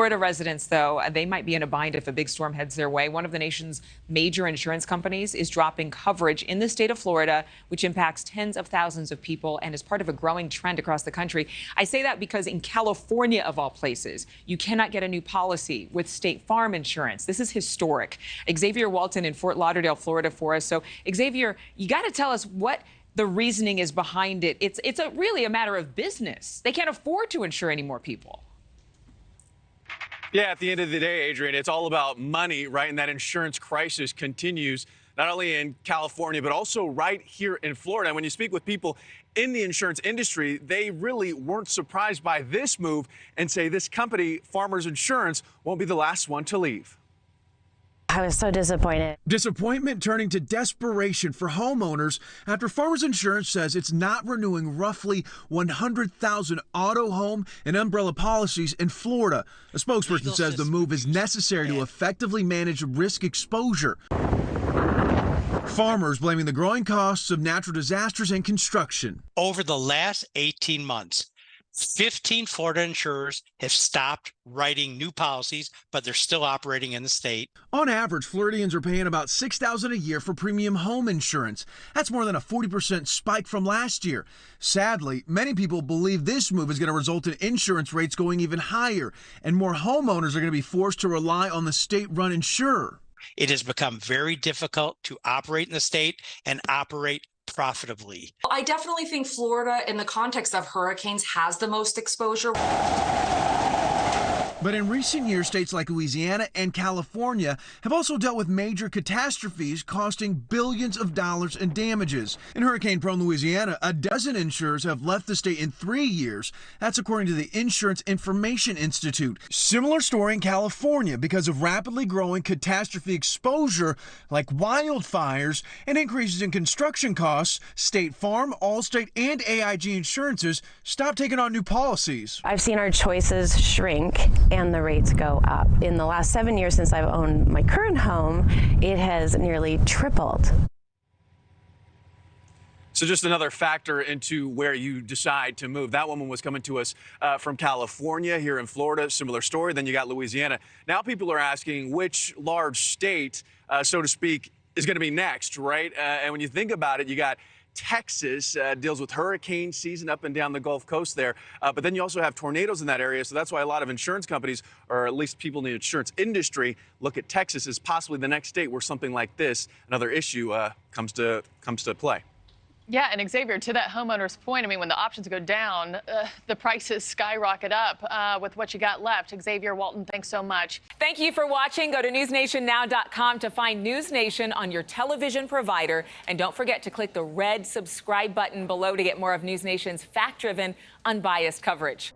Florida residents, though, they might be in a bind if a big storm heads their way. One of the nation's major insurance companies is dropping coverage in the state of Florida, which impacts tens of thousands of people and is part of a growing trend across the country. I say that because in California, of all places, you cannot get a new policy with State Farm insurance. This is historic. Xavier Walton in Fort Lauderdale, Florida for us. So, Xavier, you got to tell us what the reasoning is behind it. It's really a matter of business. They can't afford to insure any more people. Yeah, at the end of the day, Adrienne, it's all about money, right? And that insurance crisis continues not only in California, but also right here in Florida. And when you speak with people in the insurance industry, they really weren't surprised by this move and say this company, Farmers Insurance, won't be the last one to leave. I was so disappointed. Disappointment turning to desperation for homeowners after Farmers Insurance says it's not renewing roughly 100,000 auto, home, and umbrella policies in Florida. A spokesperson says the move is necessary to effectively manage risk exposure. Farmers blaming the growing costs of natural disasters and construction. Over the last 18 months, 15 Florida insurers have stopped writing new policies, but they're still operating in the state. On average, Floridians are paying about $6,000 a year for premium home insurance. That's more than a 40% spike from last year. Sadly, many people believe this move is going to result in insurance rates going even higher, and more homeowners are going to be forced to rely on the state-run insurer. It has become very difficult to operate in the state and operate profitably. I definitely think Florida, in the context of hurricanes, has the most exposure. But in recent years, states like Louisiana and California have also dealt with major catastrophes costing billions of dollars in damages. In hurricane-prone Louisiana, a dozen insurers have left the state in 3 years. That's according to the Insurance Information Institute. Similar story in California because of rapidly growing catastrophe exposure like wildfires and increases in construction costs. State Farm, Allstate, and AIG insurances stopped taking on new policies. I've seen our choices shrink and the rates go up. In the last 7 years since I've owned my current home, it has nearly tripled. So just another factor into where you decide to move. That woman was coming to us from California, here in Florida, similar story. Then you got Louisiana. Now people are asking which large state, so to speak, is going to be next, right? And when you think about it, you got Texas, deals with hurricane season up and down the Gulf Coast there. But then you also have tornadoes in that area. So that's why a lot of insurance companies, or at least people in the insurance industry, look at Texas as possibly the next state where something like this, another issue, comes to play. Yeah, and Xavier, to that homeowner's point, I mean, when the options go down, the prices skyrocket up with what you got left. Xavier Walton, thanks so much. Thank you for watching. Go to newsnationnow.com to find NewsNation on your television provider. And don't forget to click the red subscribe button below to get more of NewsNation's fact-driven, unbiased coverage.